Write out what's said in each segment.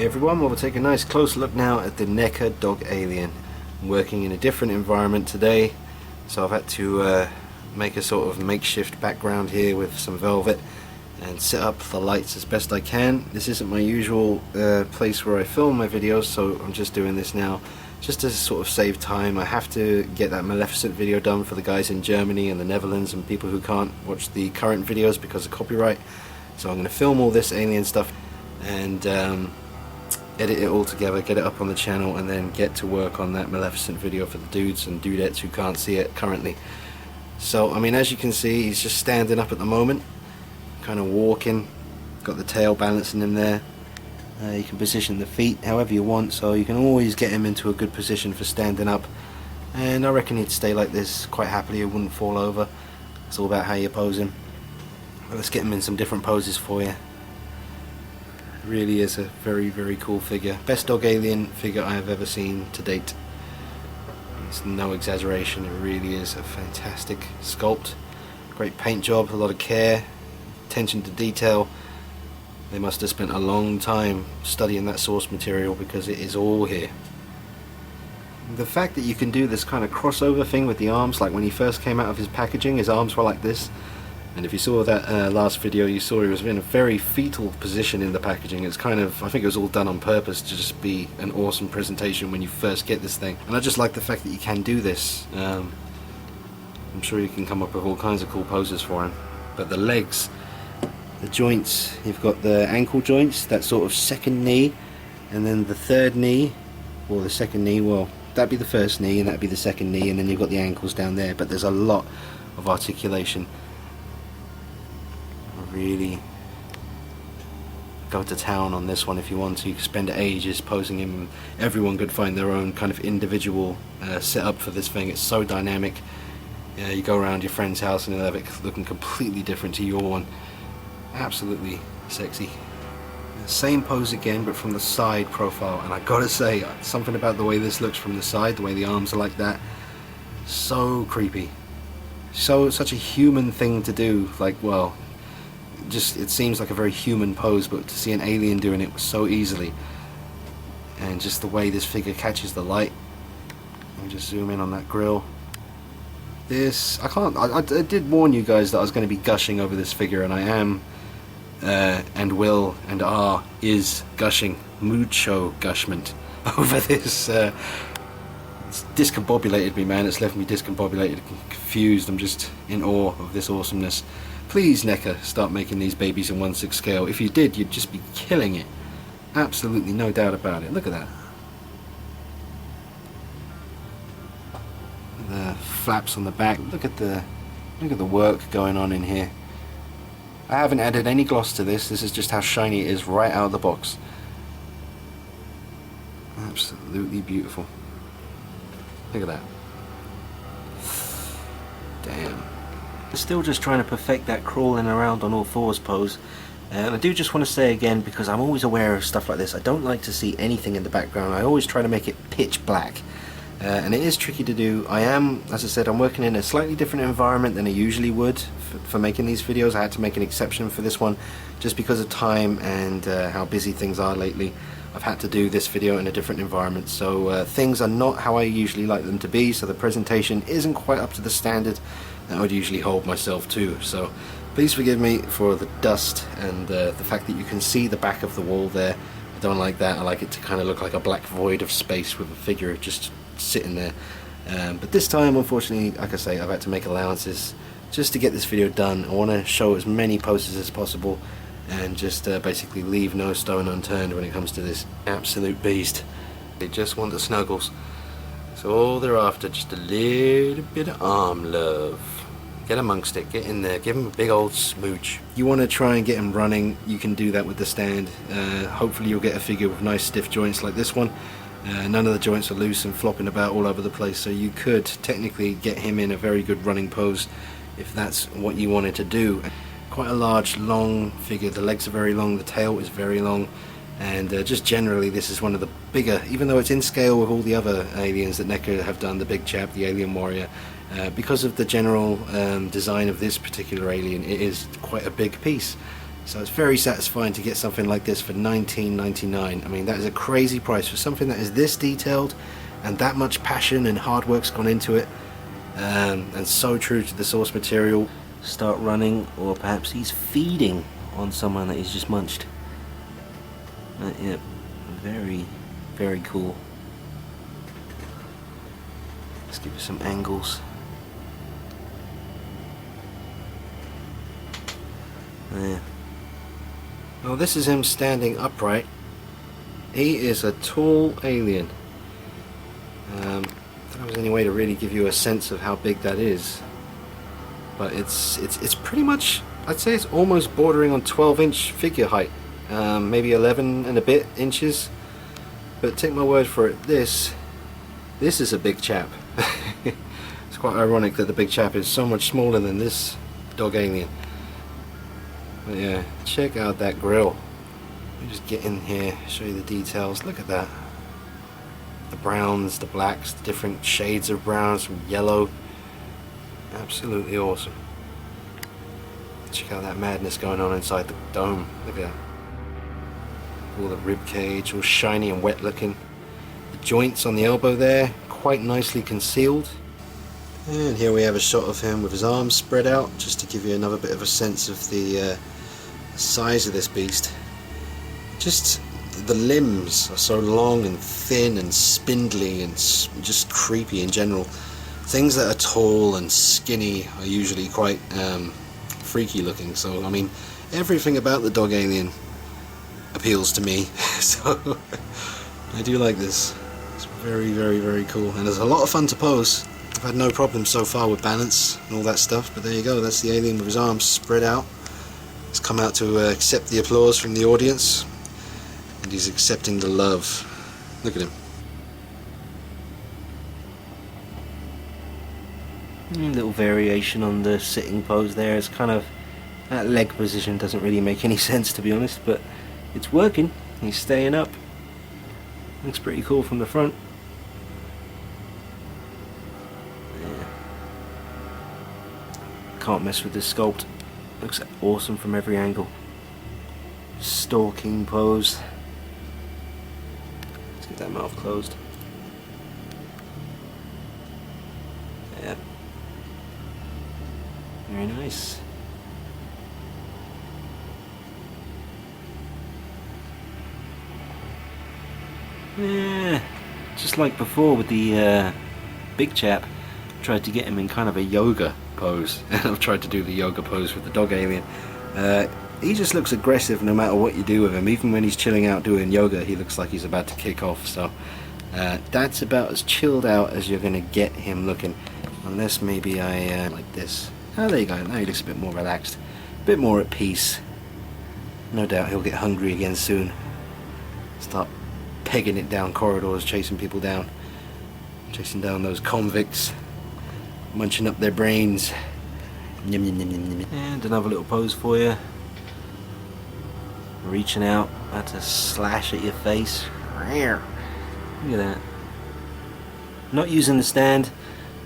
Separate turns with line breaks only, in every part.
Hey everyone, well, we'll take a nice close look now at the Neca Alien. I'm working in a different environment today, so I've had to make a sort of makeshift background here with some velvet and set up the lights as best I can. This isn't my usual place where I film my videos, so I'm just doing this now just to sort of save time. I have to get that Maleficent video done for the guys in Germany and the Netherlands and people who can't watch the current videos because of copyright. So I'm going to film all this alien stuff and edit it all together, get it up on the channel, and then get to work on that Maleficent video for the dudes and dudettes who can't see it currently. So, I mean, as you can see, he's just standing up at the moment, kind of walking, got the tail balancing him there. You can position the feet however you want, so you can always get him into a good position for standing up, and I reckon he'd stay like this quite happily. He wouldn't fall over. It's all about how you pose him. But let's get him in some different poses for you. Really is a very, very cool figure. Best dog alien figure I have ever seen to date. It's no exaggeration, it really is a fantastic sculpt. Great paint job, a lot of care, attention to detail. They must have spent a long time studying that source material because it is all here. The fact that you can do this kind of crossover thing with the arms, like when he first came out of his packaging, his arms were like this. And if you saw that last video, you saw he was in a very fetal position in the packaging. It's kind of, I think it was all done on purpose to just be an awesome presentation when you first get this thing. And I just like the fact that you can do this. I'm sure you can come up with all kinds of cool poses for him. But the legs, the joints, you've got the ankle joints, that sort of second knee, and then the third knee, or the second knee, well, that'd be the first knee and that'd be the second knee, and then you've got the ankles down there. But there's a lot of articulation. Really go to town on this one if you want to. You can spend ages posing him. Everyone could find their own kind of individual setup for this thing. It's so dynamic. You go around your friend's house and they'll have it looking completely different to your one. Absolutely sexy. Same pose again, but from the side profile, and I gotta say, something about the way this looks from the side, the way the arms are like that, so creepy. Such a human thing to do. Like, well, just, it seems like a very human pose, but to see an alien doing it so easily, and just the way this figure catches the light. Let me just zoom in on that grill. This, I did warn you guys that I was going to be gushing over this figure, and I am, and will, and is gushing, mucho gushment over this. It's discombobulated me, man. It's left me discombobulated and confused. I'm just in awe of this awesomeness. Please, Neca, start making these babies in 1/6 scale. If you did, you'd just be killing it. Absolutely, no doubt about it. Look at that. The flaps on the back. Look at the work going on in here. I haven't added any gloss to this. This is just how shiny it is right out of the box. Absolutely beautiful. Look at that. Damn. I'm still just trying to perfect that crawling around on all fours pose, and I do just want to say again, because I'm always aware of stuff like this, I don't like to see anything in the background. I always try to make it pitch black, and it is tricky to do. I am, as I said, I'm working in a slightly different environment than I usually would for making these videos. I had to make an exception for this one just because of time and how busy things are lately. I've had to do this video in a different environment, so things are not how I usually like them to be, so the presentation isn't quite up to the standard that I would usually hold myself to. So please forgive me for the dust and the fact that you can see the back of the wall there. I don't like that. I like it to kind of look like a black void of space with a figure just sitting there. But this time, unfortunately, like I say, I've had to make allowances just to get this video done. I want to show as many poses as possible and just basically leave no stone unturned when it comes to this absolute beast. They just want the snuggles. So all they're after, just a little bit of arm love. Get amongst it, get in there, give him a big old smooch. You want to try and get him running, you can do that with the stand. Hopefully you'll get a figure with nice stiff joints like this one. None of the joints are loose and flopping about all over the place, so you could technically get him in a very good running pose if that's what you wanted to do. Quite a large, long figure. The legs are very long, the tail is very long, and just generally this is one of the bigger, even though it's in scale with all the other aliens that Neca have done, the big chap, the alien warrior, because of the general design of this particular alien, it is quite a big piece. So it's very satisfying to get something like this for $19.99. I mean, that is a crazy price for something that is this detailed and that much passion and hard work's gone into it, and so true to the source material. Start running, or perhaps he's feeding on someone that he's just munched. Yeah, very, very cool. Let's give it some angles. There. Well, this is him standing upright. He is a tall alien. I don't know if there's any way to really give you a sense of how big that is, but it's pretty much, I'd say it's almost bordering on 12-inch figure height, maybe 11 and a bit inches. But take my word for it, this is a big chap. It's quite ironic that the big chap is so much smaller than this dog alien. But yeah, check out that grill. Let me just get in here, show you the details. Look at that. The browns, the blacks, the different shades of browns from yellow. Absolutely awesome. Check out that madness going on inside the dome. Look at that. All the rib cage, all shiny and wet looking. The joints on the elbow there, quite nicely concealed. And here we have a shot of him with his arms spread out, just to give you another bit of a sense of the size of this beast. Just the limbs are so long and thin and spindly and just creepy in general. Things that are tall and skinny are usually quite freaky looking, so I mean, everything about the dog alien appeals to me. So I do like this. It's very, very, very cool, and there's a lot of fun to pose. I've had no problem so far with balance and all that stuff, but there you go, that's the alien with his arms spread out. He's come out to accept the applause from the audience, and he's accepting the love. Look at him. Little variation on the sitting pose there. It's kind of, that leg position doesn't really make any sense, to be honest, but it's working. He's staying up. Looks pretty cool from the front. Yeah. Can't mess with this sculpt. Looks awesome from every angle. Stalking pose. Let's get that mouth closed. Yeah. Very nice. Yeah, just like before with the big chap, tried to get him in kind of a yoga pose, and I've tried to do the yoga pose with the dog alien. He just looks aggressive no matter what you do with him. Even when he's chilling out doing yoga, he looks like he's about to kick off. So that's about as chilled out as you're going to get him looking, unless maybe I like this. Oh, there you go. Now he looks a bit more relaxed, a bit more at peace. No doubt he'll get hungry again soon. Start pegging it down corridors, chasing people down, chasing down those convicts, munching up their brains. Yum, yum, yum, yum, yum. And another little pose for you. Reaching out, about to slash at your face. Look at that. Not using the stand,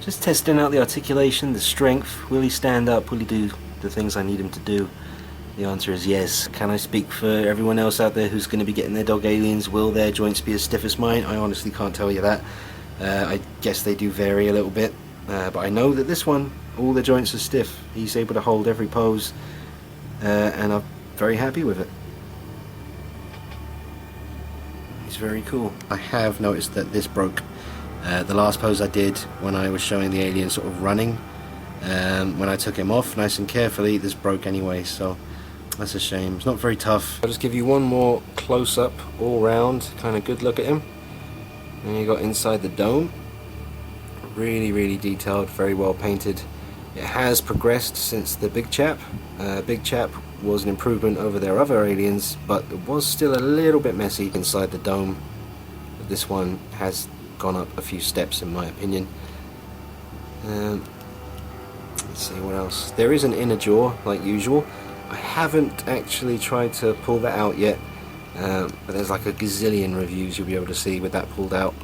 just testing out the articulation, the strength. Will he stand up? Will he do the things I need him to do? The answer is yes. Can I speak for everyone else out there who's going to be getting their dog aliens? Will their joints be as stiff as mine? I honestly can't tell you that. I guess they do vary a little bit, but I know that this one, all the joints are stiff. He's able to hold every pose, and I'm very happy with it. He's very cool. I have noticed that this broke. The last pose I did when I was showing the alien sort of running, when I took him off nice and carefully, this broke anyway, so that's a shame. It's not very tough. I'll just give you one more close-up, all-round, kind of good look at him. And you got inside the dome. Really, really detailed, very well painted. It has progressed since the big chap. Big chap was an improvement over their other aliens, but it was still a little bit messy inside the dome. But this one has gone up a few steps in my opinion. Let's see what else. There is an inner jaw like usual. I haven't actually tried to pull that out yet, but there's like a gazillion reviews you'll be able to see with that pulled out.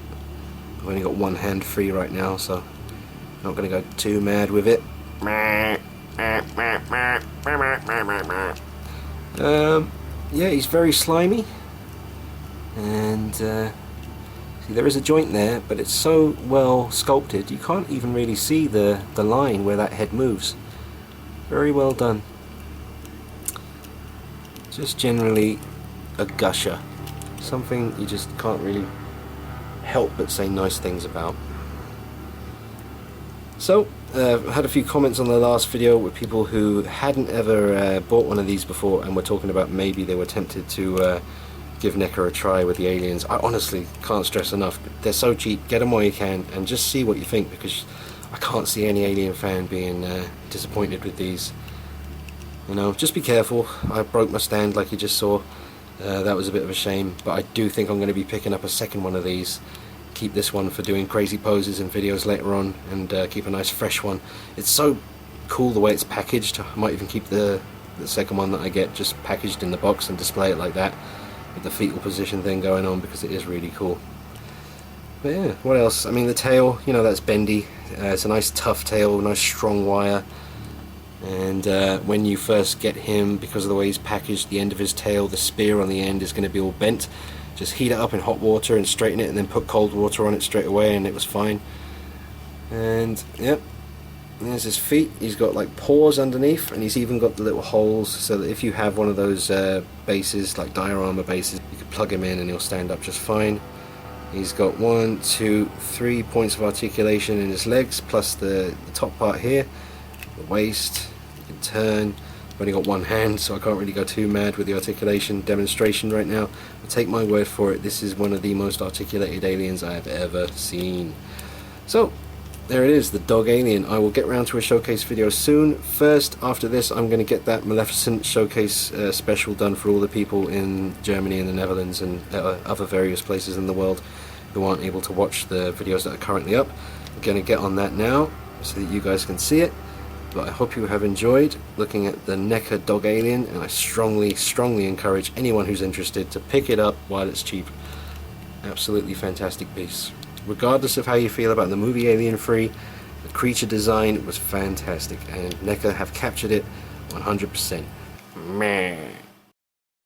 I've only got one hand free right now, so I'm not going to go too mad with it. Yeah, he's very slimy, and see, there is a joint there, but it's so well sculpted you can't even really see the line where that head moves. Very well done. Just generally a gusher, something you just can't really help but say nice things about. So I had a few comments on the last video with people who hadn't ever bought one of these before and were talking about maybe they were tempted to give Neca a try with the aliens. I honestly can't stress enough, they're so cheap, get them while you can and just see what you think, because I can't see any alien fan being disappointed with these. You know, just be careful. I broke my stand like you just saw. That was a bit of a shame, but I do think I'm going to be picking up a second one of these. Keep this one for doing crazy poses and videos later on, and keep a nice fresh one. It's so cool the way it's packaged. I might even keep the second one that I get just packaged in the box and display it like that, with the fetal position thing going on, because it is really cool. But yeah, what else? I mean, the tail, you know, that's bendy. It's a nice tough tail, nice strong wire. And when you first get him, because of the way he's packaged, the end of his tail, the spear on the end is going to be all bent. Just heat it up in hot water and straighten it, and then put cold water on it straight away, and it was fine. And yep, there's his feet. He's got like paws underneath, and he's even got the little holes, so that if you have one of those bases, like diorama bases, you can plug him in and he'll stand up just fine. He's got 1, 2, 3 points of articulation in his legs, plus the top part here, the waist. You can turn. I've only got one hand, so I can't really go too mad with the articulation demonstration right now. But take my word for it, this is one of the most articulated aliens I have ever seen. So there it is, the dog alien. I will get round to a showcase video soon. First, after this, I'm going to get that Maleficent showcase special done for all the people in Germany and the Netherlands and other various places in the world who aren't able to watch the videos that are currently up. I'm going to get on that now so that you guys can see it. But I hope you have enjoyed looking at the Neca dog alien, and I strongly encourage anyone who's interested to pick it up while it's cheap. Absolutely fantastic piece. Regardless of how you feel about the movie Alien 3, the creature design was fantastic, and Neca have captured it 100%. Meh.